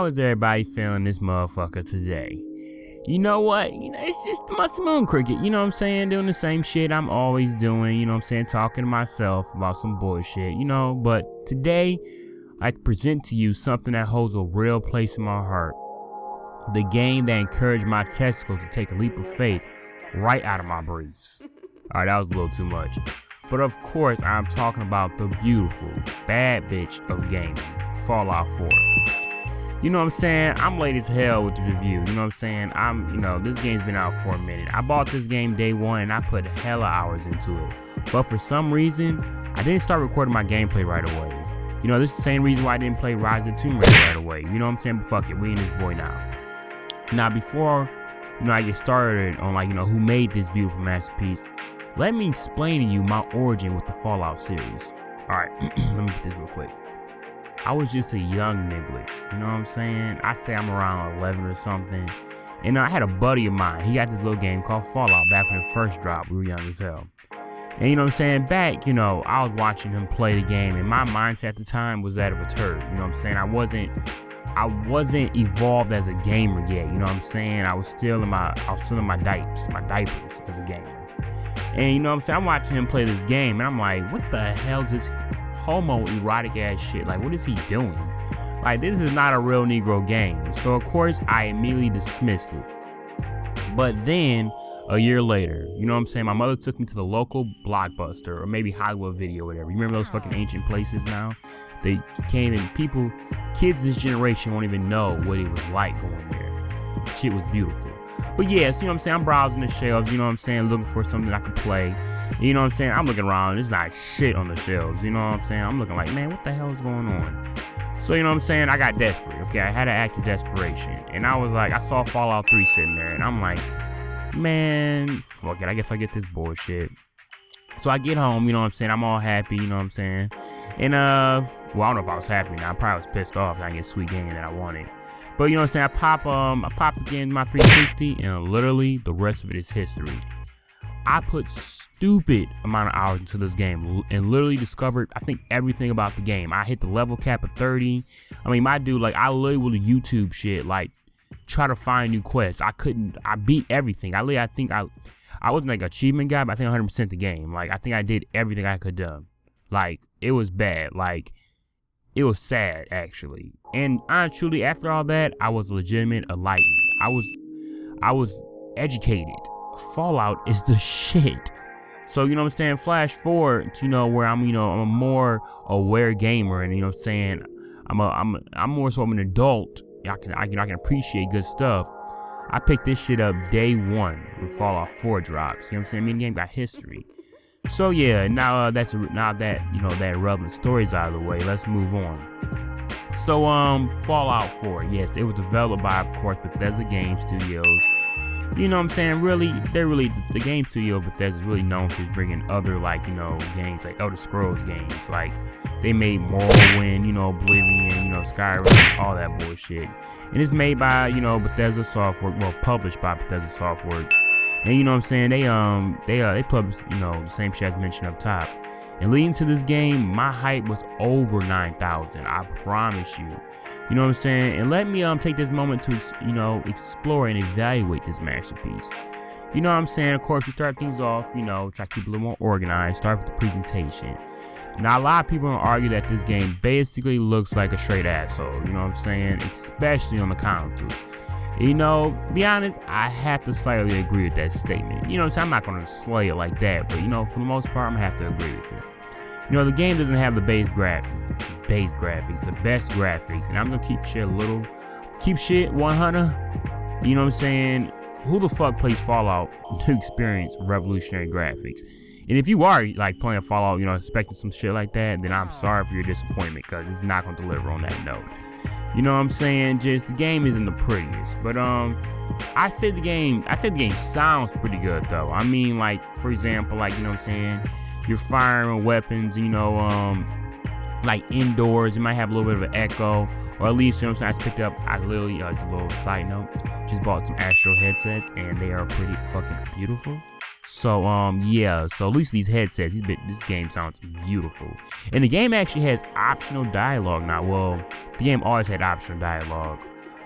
how is everybody feeling this motherfucker today? You know what? It's just the MustyMoonCriket, you know what I'm saying? Doing the same shit I'm always doing, you know what I'm saying? Talking to myself about some bullshit, but today, I present to you something that holds a real place in my heart. The game that encouraged my testicles to take a leap of faith right out of my briefs. Alright, that was a little too much. But of course, I'm talking about the beautiful, bad bitch of gaming, Fallout 4. You know what I'm saying? I'm late as hell with the review. You know what I'm saying? This game's been out for a minute. I bought this game day one and I put hella hours into it. But for some reason, I didn't start recording my gameplay right away. This is the same reason why I didn't play Rise of the Tomb Raider right away. You know what I'm saying? But fuck it, we in this boy now. Now before, I get started on who made this beautiful masterpiece, let me explain to you my origin with the Fallout series. Alright, let me get this real quick. I was just a young nigga, you know what I'm saying? I say I'm around 11 or something. And I had a buddy of mine, he got this little game called Fallout back when it first dropped. We were young as hell. And you know what I'm saying? Back, I was watching him play the game and my mindset at the time was that of a turd. You know what I'm saying? I wasn't evolved as a gamer yet, you know what I'm saying? I was still in my diapers as a gamer. And you know what I'm saying? I'm watching him play this game and I'm like, what the hell is this homoerotic ass shit? What is he doing? This is not a real Negro game. So of course I immediately dismissed it. But then a year later, you know what I'm saying? My mother took me to the local Blockbuster or maybe Hollywood Video, whatever. You remember those fucking ancient places now? They came and kids this generation won't even know what it was like going there. Shit was beautiful. But yes, you know what I'm saying? I'm browsing the shelves, you know what I'm saying? Looking for something I could play. You know what I'm saying? I'm looking around, there's not shit on the shelves, you know what I'm saying? I'm looking like, man, what the hell is going on? So, you know what I'm saying? I got desperate, okay? I had an act of desperation. And I was like, I saw Fallout 3 sitting there, and I'm like, man, fuck it, I guess I get this bullshit. So I get home, you know what I'm saying? I'm all happy, you know what I'm saying? And, well, I don't know if I was happy now. I probably was pissed off. I didn't get a sweet game that I wanted. But, you know what I'm saying? I popped the game in my 360, and literally, the rest of it is history. I put stupid amount of hours into this game and literally discovered, I think, everything about the game. I hit the level cap at 30. I mean, my dude, I literally would YouTube shit, try to find new quests. I beat everything. I think I wasn't an achievement guy, but I think 100% the game. I think I did everything I could do. It was bad. It was sad, actually. And truly, after all that, I was legitimate enlightened. I was educated. Fallout is the shit. So, you know what I'm saying? Flash forward to, where I'm a more aware gamer, and, you know what I'm saying? I'm more so of an adult. I can appreciate good stuff. I picked this shit up day one when Fallout 4 drops. You know what I'm saying? I mean, the game got history. So yeah, now that that relevant story's out of the way, let's move on. So Fallout 4, yes, it was developed by, of course, Bethesda Game Studios. You know what I'm saying? The game studio Bethesda is really known for bringing other games like Elder Scrolls games. They made Morrowind, Oblivion, Skyrim, all that bullshit. And it's made by Bethesda Software, well, published by Bethesda Software. And you know what I'm saying? They published the same shit as mentioned up top. And leading to this game, my hype was over 9,000. I promise you. You know what I'm saying? And let me take this moment to explore and evaluate this masterpiece. You know what I'm saying? Of course, we start things off, try to keep it a little more organized. Start with the presentation. Now, a lot of people argue that this game basically looks like a straight asshole. You know what I'm saying? Especially on the consoles. Be honest, I have to slightly agree with that statement. You know what I'm saying? I'm not going to slay it like that, but for the most part, I'm going to have to agree with it. The game doesn't have the best graphics, and I'm going to keep shit 100. You know what I'm saying? Who the fuck plays Fallout to experience revolutionary graphics? And if you are playing Fallout, expecting some shit like that, then I'm sorry for your disappointment, because it's not going to deliver on that note. You know what I'm saying? Just the game isn't the prettiest, but I said the game sounds pretty good though. I mean, for example, you know what I'm saying? You're firing weapons, indoors. It might have a little bit of an echo, or at least, you know what I'm saying? I picked up. I literally, just a little side note, just bought some Astro headsets, and they are pretty fucking beautiful. So yeah, so at least these headsets, this game sounds beautiful. And the game actually has optional dialogue now. Well, the game always had optional dialogue.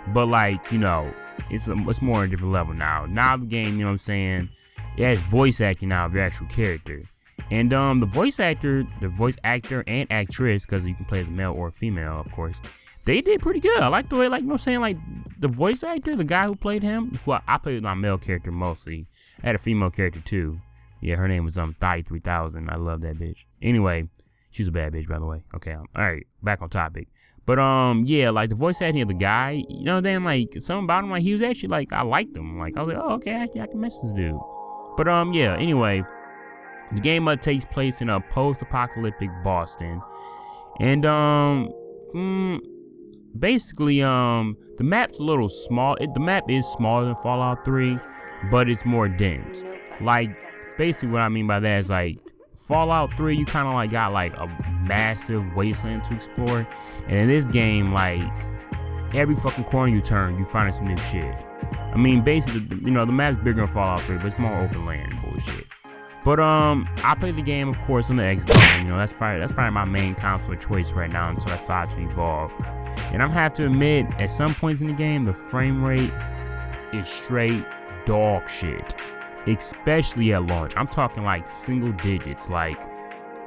but like, you know, it's more on a different level now. Now the game, you know what I'm saying, it has voice acting now of your actual character. And the voice actor and actress, because you can play as a male or a female, of course, they did pretty good. I like the way, like, you know what I'm saying, like, the voice actor, the guy who played him, who I played my male character mostly. I had a female character too. Yeah, her name was Thotty 3000. I love that bitch. Anyway, she's a bad bitch, by the way. Okay, all right, back on topic. But yeah, like the voice acting of the guy, you know, then like something about him, like he was actually like, I liked him. Like I was like, oh, okay, I can miss this dude. But yeah, anyway, the game takes place in a post-apocalyptic Boston, and basically the map's a little small. The map is smaller than Fallout 3, but it's more dense. Like basically what I mean by that is like Fallout 3, you kind of like got like a massive wasteland to explore, and in this game, like every fucking corner you turn, you find some new shit. I mean, basically, you know, the map's bigger than Fallout 3, but it's more open land and bullshit. But I play the game, of course, on the Xbox. You know, that's probably my main console of choice right now until I decide to evolve. And I have to admit, at some points in the game, the frame rate is straight dog shit. Especially at launch. I'm talking like single digits. Like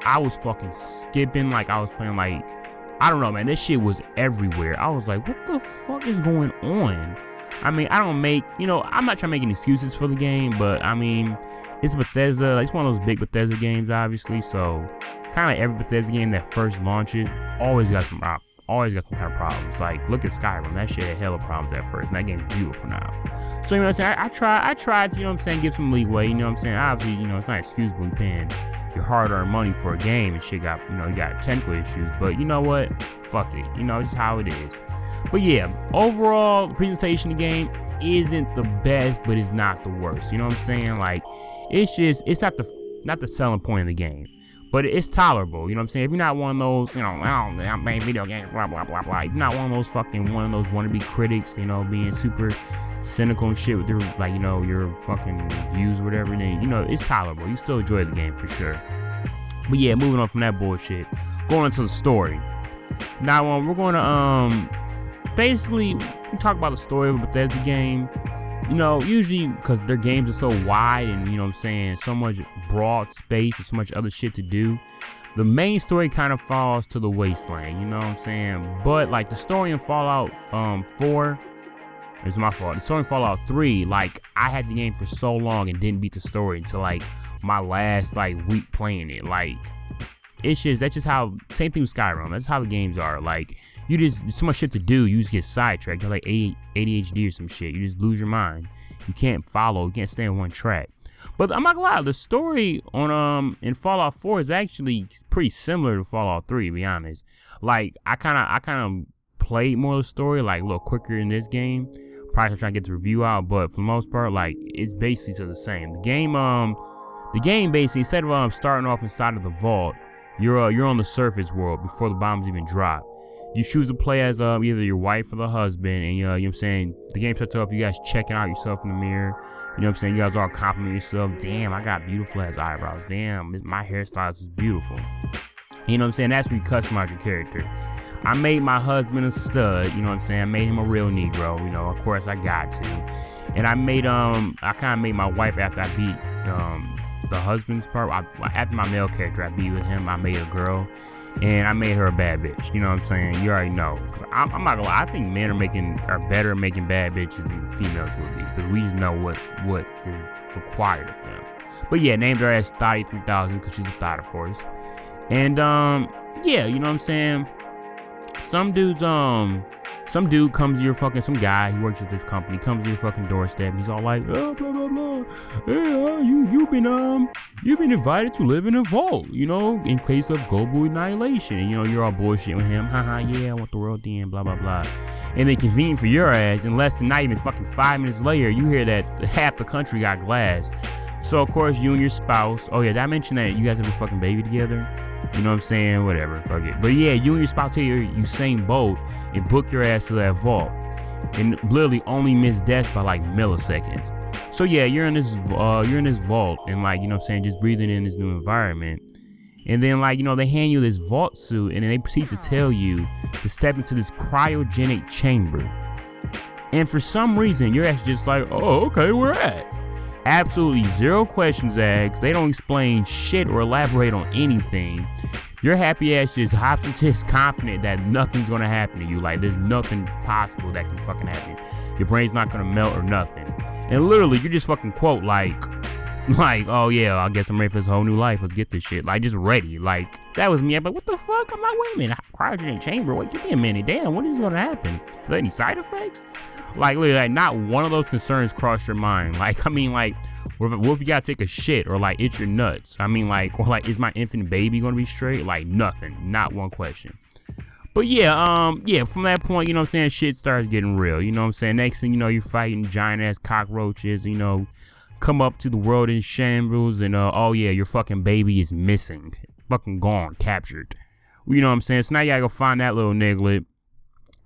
I was fucking skipping, like I was playing like, I don't know, man, this shit was everywhere. I was like, what the fuck is going on? I mean, I don't make, you know, I'm not trying to make any excuses for the game, but I mean, it's Bethesda, like, it's one of those big Bethesda games, obviously, so kind of every Bethesda game that first launches always got some kind of problems. Like, look at Skyrim, that shit had hella problems at first, and that game's beautiful now. So, you know what I'm saying, I tried to, you know what I'm saying, give some leeway, you know what I'm saying, obviously, you know, it's not excusable you paying your hard-earned money for a game and shit got, you know, you got technical issues, but you know what, fuck it, you know, it's just how it is. But yeah, overall, the presentation of the game isn't the best, but it's not the worst, you know what I'm saying, like, it's not the selling point of the game. But it's tolerable, you know what I'm saying? If you're not one of those, you know, I'm playing video games, blah, blah, blah, blah. If you're not one of those wannabe critics, you know, being super cynical and shit with your, like, you know, your fucking views or whatever, then, you know, it's tolerable. You still enjoy the game for sure. But yeah, moving on from that bullshit, going into the story. Now, we're going to, basically, we talk about the story of a Bethesda game. You know, usually because their games are so wide and, you know what I'm saying, so much broad space and so much other shit to do, the main story kind of falls to the wasteland, you know what I'm saying? But, like, the story in Fallout 4, it's my fault. The story in Fallout 3, like, I had the game for so long and didn't beat the story until, like, my last, like, week playing it. Like, that's just how, same thing with Skyrim, that's how the games are. Like, there's so much shit to do, you just get sidetracked. You're like ADHD or some shit. You just lose your mind. You can't stay on one track. But I'm not gonna lie, the story on in Fallout 4 is actually pretty similar to Fallout 3, to be honest. Like I kinda played more of the story, like a little quicker in this game. Probably trying to get the review out, but for the most part, like it's basically the same. The game basically, instead of starting off inside of the vault, you're on the surface world before the bombs even drop. You choose to play as either your wife or the husband, and you know what I'm saying, the game starts off you guys checking out yourself in the mirror. You know what I'm saying, you guys all compliment yourself. Damn, I got beautiful ass eyebrows. Damn, my hairstyle is beautiful. You know what I'm saying, that's where you customize your character. I made my husband a stud, you know what I'm saying, I made him a real Negro, you know, of course I got to. And I kind of made my wife after I beat the husband's part. After my male character, I beat with him, I made a girl. And I made her a bad bitch, you know what I'm saying? You already know. Cause I'm not gonna lie, I think men are better at making bad bitches than females would be. Because we just know what is required of them. But yeah, named her as Thotty 3000 because she's a thought, of course. And yeah, you know what I'm saying? Some dude comes to your fucking, some guy who works at this company comes to your fucking doorstep and he's all like, oh, blah, blah, blah. Hey, you've been invited to live in a vault, you know, in case of global annihilation. And, you know, you're all bullshit with him. Haha, yeah, I want the world to end, blah, blah, blah. And then convenient for your ass, in less than not even fucking 5 minutes later, you hear that half the country got glassed. So, of course, you and your spouse, oh yeah, did I mention that you guys have a fucking baby together? You know what I'm saying? Whatever, fuck it. But yeah, you and your spouse take your Usain Bolt and book your ass to that vault. And literally only miss death by like milliseconds. So yeah, you're in this vault and like, you know what I'm saying, just breathing in this new environment. And then like, you know, they hand you this vault suit and then they proceed to tell you to step into this cryogenic chamber. And for some reason, you're actually just like, oh, okay, where at? Absolutely zero questions asked. They don't explain shit or elaborate on anything. Your happy ass just hops into this confident that nothing's gonna happen to you. Like, there's nothing possible that can fucking happen. Your brain's not gonna melt or nothing. And literally, you just fucking quote like, oh yeah, I guess I'm ready for this whole new life. Let's get this shit. Like, just ready. Like, that was me. I'm like, what the fuck? I'm like, wait a minute. Cryogenic chamber? Wait, give me a minute. Damn, what is gonna happen? Are there any side effects? Like, literally, like, not one of those concerns crossed your mind. Like, I mean, like, what if you gotta take a shit or like itch your nuts? I mean, like, or like, is my infant baby gonna be straight? Like, nothing. Not one question. But yeah, from that point, you know what I'm saying, shit starts getting real. You know what I'm saying? Next thing you know, you're fighting giant ass cockroaches, you know, come up to the world in shambles, and oh yeah, your fucking baby is missing. Fucking gone, captured. You know what I'm saying? So now you gotta go find that little niglet.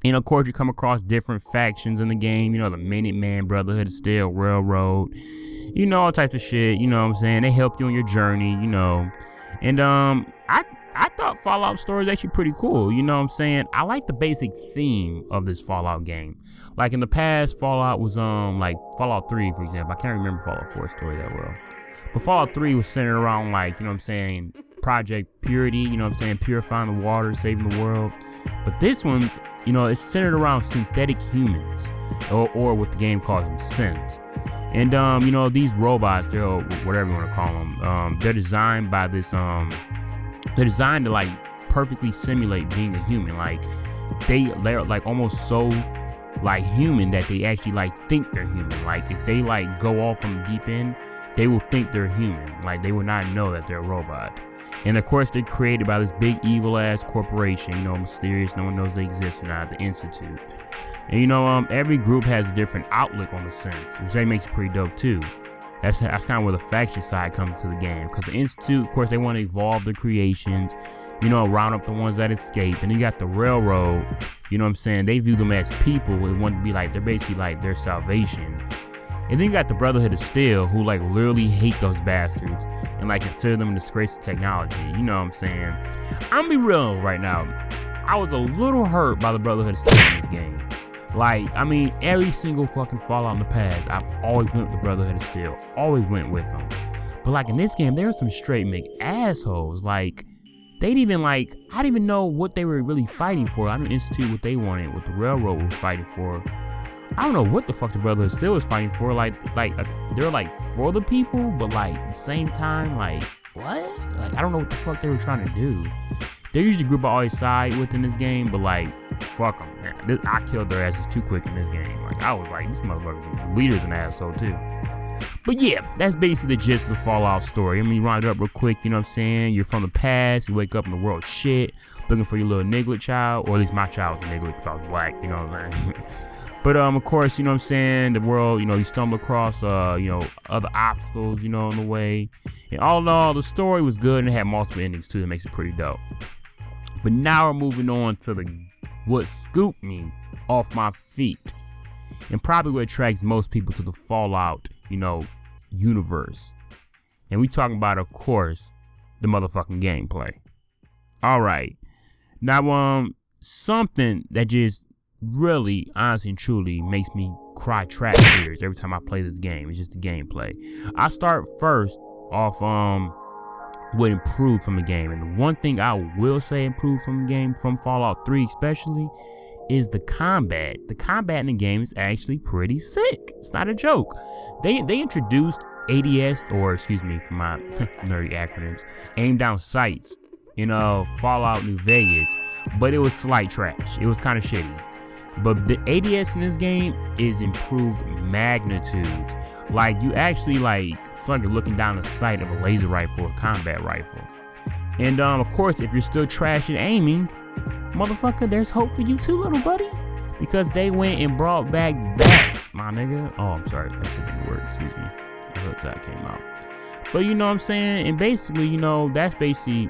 And of course, you come across different factions in the game. You know, the Minuteman, Brotherhood of Steel, Railroad. You know, all types of shit. You know what I'm saying? They help you on your journey, you know. And I thought Fallout story is actually pretty cool. You know what I'm saying? I like the basic theme of this Fallout game. Like in the past, Fallout was like Fallout 3, for example. I can't remember Fallout 4 story that well. But Fallout 3 was centered around, like, you know what I'm saying, Project Purity, you know what I'm saying, purifying the water, saving the world. But this one's, you know, it's centered around synthetic humans, or what the game calls them, synths. And you know, these robots, they're whatever you want to call them, they're designed by this they're designed to like perfectly simulate being a human. Like they're like almost so like human that they actually like think they're human. Like if they like go off from the deep end, they will think they're human. Like they will not know that they're a robot. And of course, they're created by this big evil ass corporation, you know, mysterious, no one knows they exist or not, the Institute. And you know, every group has a different outlook on the sense, which that makes it pretty dope too. That's kind of where the faction side comes to the game, because the Institute, of course, they want to evolve their creations, you know, round up the ones that escape. And you got the Railroad, you know what I'm saying? They view them as people. They want to be like, they're basically like their salvation. And then you got the Brotherhood of Steel, who like literally hate those bastards and like consider them a disgrace to technology. You know what I'm saying? I'm gonna be real right now. I was a little hurt by the Brotherhood of Steel in this game. Like, I mean, every single fucking Fallout in the past, I've always went with the Brotherhood of Steel. Always went with them. But like in this game, there were some straight assholes. Like, they didn't even like, I didn't even know what they were really fighting for. I didn't institute what they wanted, what the Railroad was fighting for. I don't know what the fuck the Brotherhood still was fighting for. Like they're like for the people, but like at the same time, like what? Like I don't know what the fuck they were trying to do. They're usually the group I always side with in this game, but like fuck them, man. I killed their asses too quick in this game. Like I was like, this motherfucker's leader's an asshole too. But yeah, that's basically the gist of the Fallout story. I mean, round it up real quick, you know what I'm saying? You're from the past, you wake up in the world shit, looking for your little niglet child, or at least my child was a niglet because I was black, you know what I'm saying? But of course, you know what I'm saying, the world, you know, you stumble across, you know, other obstacles, you know, on the way. And all in all, the story was good and it had multiple endings too. That makes it pretty dope. But now we're moving on to what scooped me off my feet. And probably what attracts most people to the Fallout, you know, universe. And we talking about, of course, the motherfucking gameplay. Alright. Now, something that just really, honestly and truly makes me cry track tears every time I play this game. It's just the gameplay. I start first off what improved from the game, and the one thing I will say improved from the game, from Fallout 3 especially, is the combat. The combat in the game is actually pretty sick. It's not a joke. They introduced ADS, or excuse me for my nerdy acronyms, aim down sights, you know, Fallout New Vegas, but it was slight trash. It was kind of shitty. But the ADS in this game is improved magnitude. Like, you actually like fucking looking down the sight of a laser rifle or combat rifle. And of course, if you're still trash at aiming, motherfucker, there's hope for you too, little buddy. Because they went and brought back that, my nigga. Oh, I'm sorry, that's a big word, excuse me. The hood side came out. But you know what I'm saying? And basically, you know, that's basically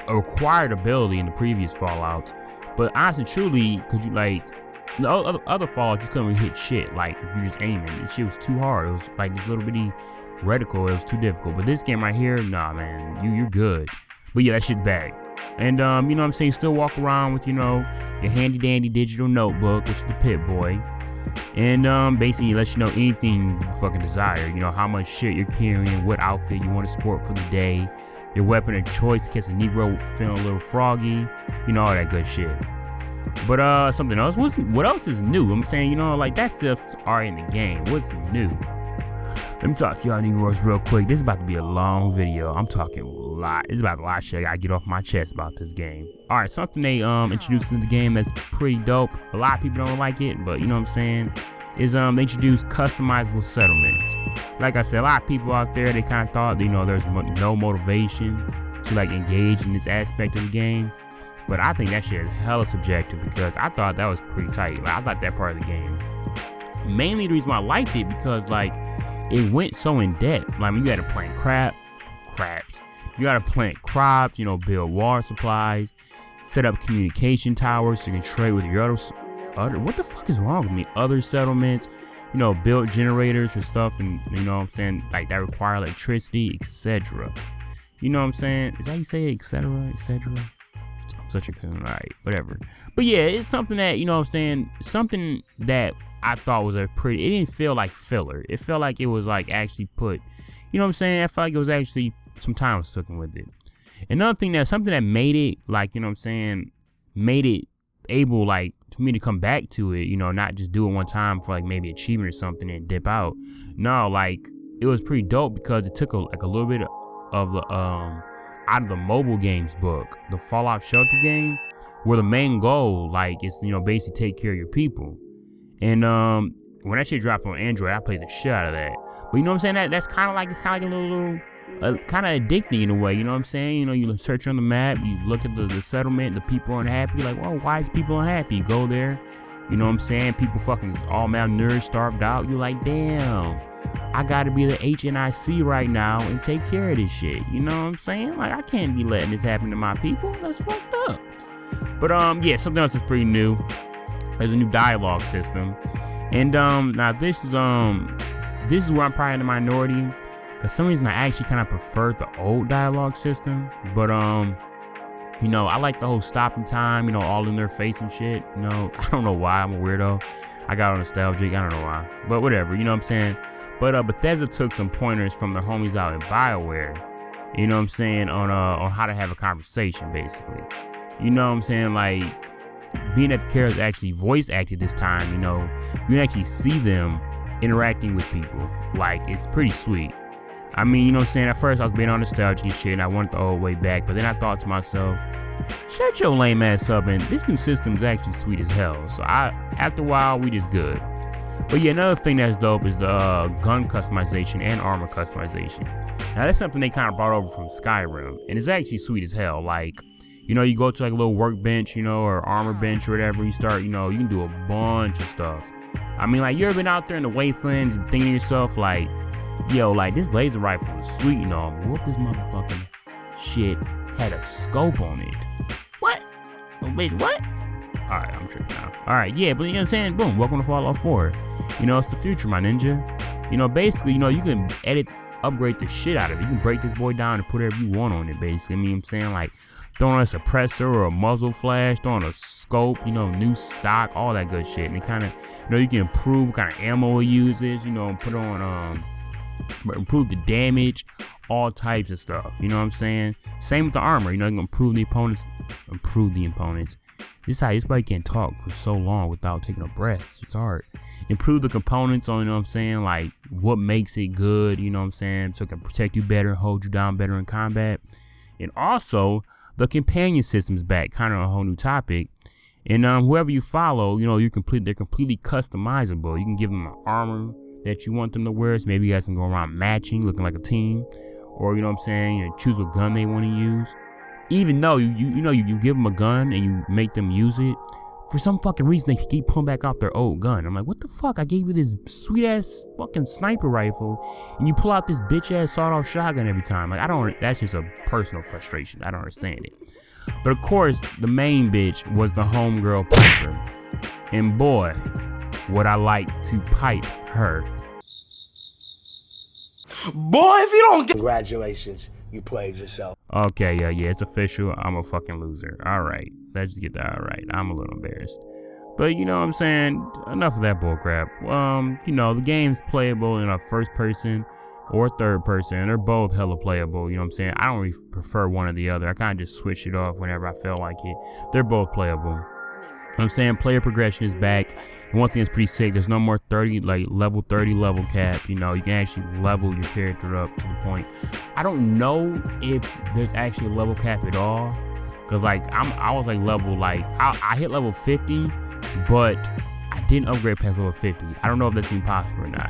a required ability in the previous Fallouts. But honestly, truly, could you like, the other Fallout, you couldn't really hit shit. Like, if you just aiming, this shit was too hard. It was like this little bitty reticle, it was too difficult. But this game right here, nah, man, you're good. But yeah, that shit's bad. And you know what I'm saying, still walk around with, you know, your handy dandy digital notebook, which is the Pip-Boy. And basically it lets you know anything you fucking desire. You know, how much shit you're carrying, what outfit you want to sport for the day, your weapon of choice in case a Negro feeling a little froggy, you know, all that good shit. But something else, what else is new? I'm saying, you know, like that stuff's already in the game. What's new? Let me talk to y'all Negroes real quick. This is about to be a long video. I'm talking a lot. It's about a lot of shit I gotta get off my chest about this game. Alright, something they introduced into the game that's pretty dope. A lot of people don't like it, but you know what I'm saying, is they introduced customizable settlements. Like I said, a lot of people out there, they kind of thought, you know, there's no motivation to like engage in this aspect of the game. But I think that shit is hella subjective because I thought that was pretty tight. Like, I thought that part of the game. Mainly the reason why I liked it because like it went so in depth. Like, I mean, you had to plant craps. You gotta plant crops, you know, build water supplies, set up communication towers so you can trade with your other what the fuck is wrong with me? Other settlements, you know, build generators for stuff, and you know what I'm saying, like that require electricity, etc. You know what I'm saying? Is that how you say it? Etc. I'm such a coon. Alright, whatever. But yeah, it's something that, you know what I'm saying, something that I thought was it didn't feel like filler. It felt like it was like actually put, you know what I'm saying? I felt like it was actually some time was taken with it. Another thing, that something that made it like, you know what I'm saying, made it able like for me to come back to it, you know, not just do it one time for like maybe achievement or something and dip out. No, like it was pretty dope because it took a little bit of the out of the mobile games book, the Fallout Shelter game, where the main goal like is, you know, basically take care of your people. And when that shit dropped on Android, I played the shit out of that. But you know what I'm saying, that's kind of like, it's kind of like a little kind of addicting in a way, you know what I'm saying? You know, you search on the map, you look at the settlement, the people are unhappy, like, well, why is people unhappy? You go there, you know what I'm saying? People fucking all malnourished, starved out. You're like, damn, I gotta be the HNIC right now and take care of this shit. You know what I'm saying? Like, I can't be letting this happen to my people. That's fucked up. But yeah, something else is pretty new. There's a new dialogue system, and now this is where I'm probably in the minority. For some reason, I actually kind of preferred the old dialogue system, but you know, I like the whole stopping time, you know, all in their face and shit. You know, I don't know why, I'm a weirdo. I got nostalgic, I don't know why, but whatever, you know what I'm saying. But Bethesda took some pointers from their homies out in BioWare, you know what I'm saying, on how to have a conversation, basically. You know what I'm saying, like being that the characters actually voice acted this time, you know, you can actually see them interacting with people. Like, it's pretty sweet. I mean, you know what I'm saying, at first I was being on nostalgia and shit, and I wanted the old way back, but then I thought to myself, shut your lame ass up, and this new system is actually sweet as hell. So after a while, we just good. But yeah, another thing that's dope is the gun customization and armor customization. Now that's something they kind of brought over from Skyrim, and it's actually sweet as hell. Like, you know, you go to like a little workbench, you know, or armor bench or whatever, you start, you know, you can do a bunch of stuff. I mean, like, you ever been out there in the wastelands and thinking to yourself, like, yo, like, this laser rifle is sweet, you know, what if this motherfucking shit had a scope on it? What? Oh, bitch, what? Alright, I'm tripping now. Alright, yeah, but you know what I'm saying? Boom, welcome to Fallout 4. You know, it's the future, my ninja. You know, basically, you know, you can upgrade the shit out of it. You can break this boy down and put whatever you want on it, basically. I mean, I'm saying, like, throwing a suppressor or a muzzle flash, throwing a scope, you know, new stock, all that good shit. And it kind of, you know, you can improve what kind of ammo it uses, you know, put on, improve the damage, all types of stuff, you know what I'm saying? Same with the armor, you know, you can improve the opponents. This is how this body can't talk for so long without taking a breath. It's hard. Improve the components on, you know what I'm saying, like what makes it good, you know what I'm saying, so it can protect you better, hold you down better in combat. And also, the companion system's back, kind of a whole new topic. And whoever you follow, you know, they're completely customizable. You can give them an armor that you want them to wear, so maybe you guys can go around matching, looking like a team, or you know what I'm saying, you know, choose what gun they want to use. Even though you give them a gun and you make them use it, for some fucking reason they keep pulling back out their old gun. I'm like, what the fuck? I gave you this sweet ass fucking sniper rifle, and you pull out this bitch ass sawed-off shotgun every time. Like, that's just a personal frustration. I don't understand it. But of course, the main bitch was the homegirl Piper, and boy, would I like to pipe her. Boy, if you don't get— Congratulations, you played yourself. Okay, yeah, it's official. I'm a fucking loser. Alright, let's get that. Alright, I'm a little embarrassed. But you know what I'm saying? Enough of that bullcrap. You know, the game's playable in a first person or third person. They're both hella playable, you know what I'm saying? I don't really prefer one or the other. I kind of just switch it off whenever I feel like it. They're both playable. You know what I'm saying? Player progression is back. And one thing that's pretty sick, there's no more level 30 level cap. You know, you can actually level your character up to the point. I don't know if there's actually a level cap at all. Cause like I was like level I hit level 50, but I didn't upgrade past level 50. I don't know if that's even possible or not.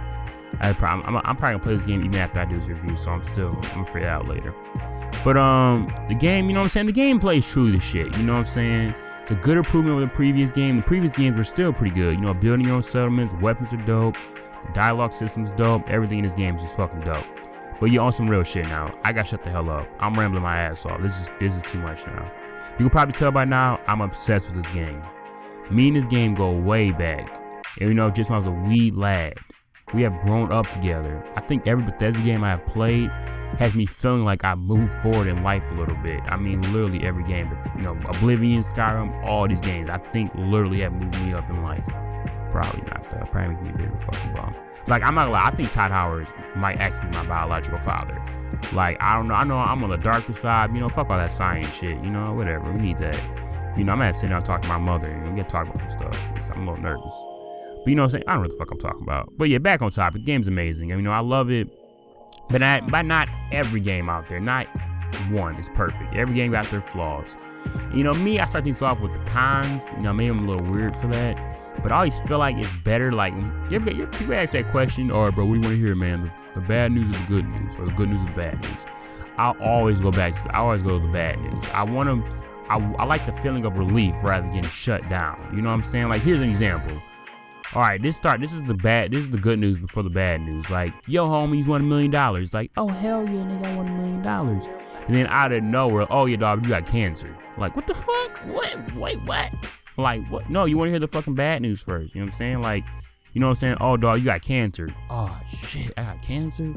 I'm probably gonna play this game even after I do this review, so I'm gonna figure it out later. But the game, you know what I'm saying? The gameplay is truly the shit. You know what I'm saying? It's a good improvement over the previous game. The previous games were still pretty good. You know, building your own settlements, weapons are dope, the dialogue system's dope. Everything in this game is just fucking dope. But you're on some real shit now. I gotta shut the hell up. I'm rambling my ass off. This is too much now. You can probably tell by now, I'm obsessed with this game. Me and this game go way back. And you know, just when I was a wee lad, we have grown up together. I think every Bethesda game I have played has me feeling like I moved forward in life a little bit. I mean, literally every game. But, you know, Oblivion, Skyrim, all these games, I think literally have moved me up in life. Probably not, though. Probably make me a bit of a fucking bum. Like, I'm not gonna lie, I think Todd Howard might actually be my biological father. Like, I don't know, I know I'm on the darker side, you know, fuck all that science shit, you know, whatever, we need that. You know, I'm gonna have to sit down and talk to my mother, and we get to talk about some stuff, I'm a little nervous. But you know what I'm saying, I don't know what the fuck I'm talking about. But yeah, back on topic, the game's amazing, you know, I love it. But not every game out there, not one is perfect. Every game got their flaws. You know, me, I start things off with the cons, you know, maybe I'm a little weird for that. But I always feel like it's better, like, people ask that question, all right, bro, what do you want to hear, man? The bad news or the good news? Or the good news or the bad news? I always go to the bad news. I like the feeling of relief rather than getting shut down. You know what I'm saying? Like, here's an example. All right, this is the good news before the bad news. Like, yo, homies won $1 million. Like, oh, hell yeah, nigga, I won $1 million. And then out of nowhere, oh, yeah, dog, you got cancer. Like, what the fuck? Wait, what? Like, what? No, you want to hear the fucking bad news first. You know what I'm saying? Like, you know what I'm saying? Oh, dog, you got cancer. Oh, shit, I got cancer?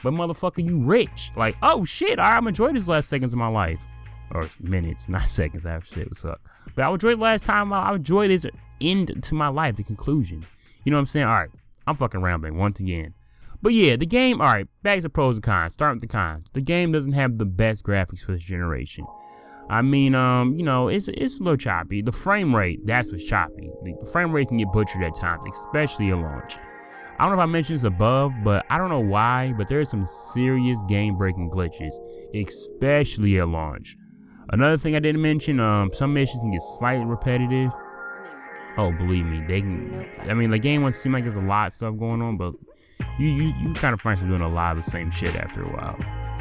But motherfucker, you rich. Like, oh, shit, I'm enjoying these last seconds of my life. Or minutes, not seconds. That shit would suck. But I enjoyed the last time. I enjoy this end to my life, the conclusion. You know what I'm saying? All right, I'm fucking rambling once again. But yeah, the game, all right, back to pros and cons. Start with the cons. The game doesn't have the best graphics for this generation. I mean, you know, it's a little choppy. The frame rate, that's what's choppy. The frame rate can get butchered at times, especially at launch. I don't know if I mentioned this above, but I don't know why, but there's some serious game-breaking glitches, especially at launch. Another thing I didn't mention, some missions can get slightly repetitive. Oh, believe me, they can. I mean, the game won't seem like there's a lot of stuff going on, but you kind of find yourself doing a lot of the same shit after a while.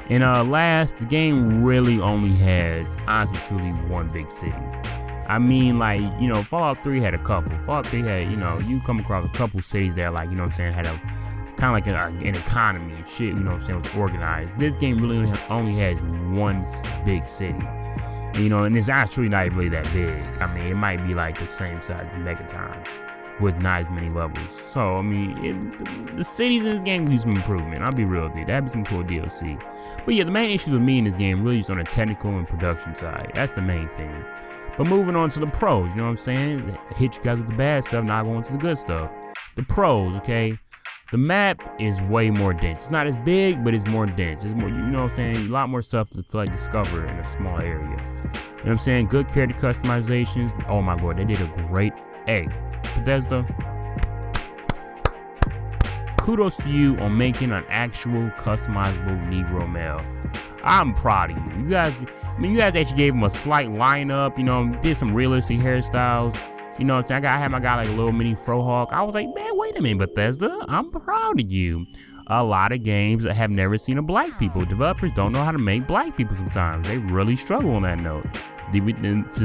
And last, the game really only has, honestly, truly one big city. I mean, like, you know, Fallout 3 had a couple. Fallout 3 had, you know, you come across a couple cities that, like, you know what I'm saying, had a kind of like an economy and shit, you know what I'm saying, was organized. This game really only has one big city. And, you know, and it's actually not really that big. I mean, it might be like the same size as Megaton, with not as many levels. So, I mean, the cities in this game need some improvement. I'll be real with you. That'd be some cool DLC. But yeah, the main issue with me in this game really is on the technical and production side. That's the main thing. But moving on to the pros, you know what I'm saying? I hit you guys with the bad stuff, now going to the good stuff. The pros, okay? The map is way more dense. It's not as big, but it's more dense. It's more, you know what I'm saying? A lot more stuff to like discover in a small area. You know what I'm saying? Good character customizations. Oh my lord, they did a great. Hey, Bethesda, kudos to you on making an actual customizable Negro male. I'm proud of you. You guys actually gave him a slight lineup, you know, did some realistic hairstyles. You know what I'm saying? I had my guy like a little mini Frohawk. I was like, man, wait a minute, Bethesda, I'm proud of you. A lot of games that have never seen a black people. Developers don't know how to make black people sometimes. They really struggle on that note. To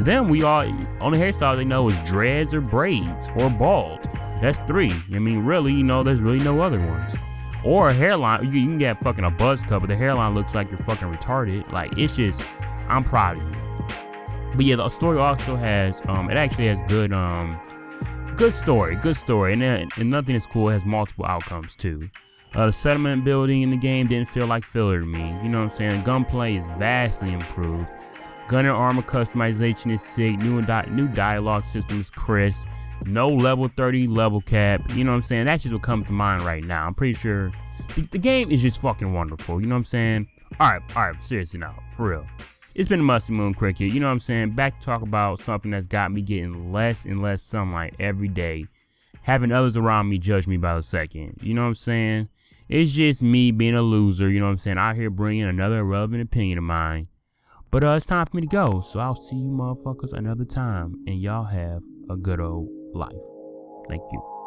them, only hairstyle they know is dreads or braids or bald. That's 3. I mean, really, you know, there's really no other ones. Or a hairline, you can get fucking a buzz cut, but the hairline looks like you're fucking retarded. Like, it's just, I'm proud of you. But yeah, the story also has, it actually has good story. And nothing is cool, it has multiple outcomes too. The settlement building in the game didn't feel like filler to me. You know what I'm saying? Gunplay is vastly improved. Gun and armor customization is sick. New dialogue system is crisp. No level 30 level cap. You know what I'm saying? That's just what comes to mind right now. I'm pretty sure the game is just fucking wonderful. You know what I'm saying? Alright, seriously now, for real. It's been Musty Moon Cricket, you know what I'm saying? Back to talk about something that's got me getting less and less sunlight every day. Having others around me judge me by the second. You know what I'm saying? It's just me being a loser, you know what I'm saying? Out here bringing another irrelevant opinion of mine. But it's time for me to go. So I'll see you motherfuckers another time. And y'all have a good old life. Thank you.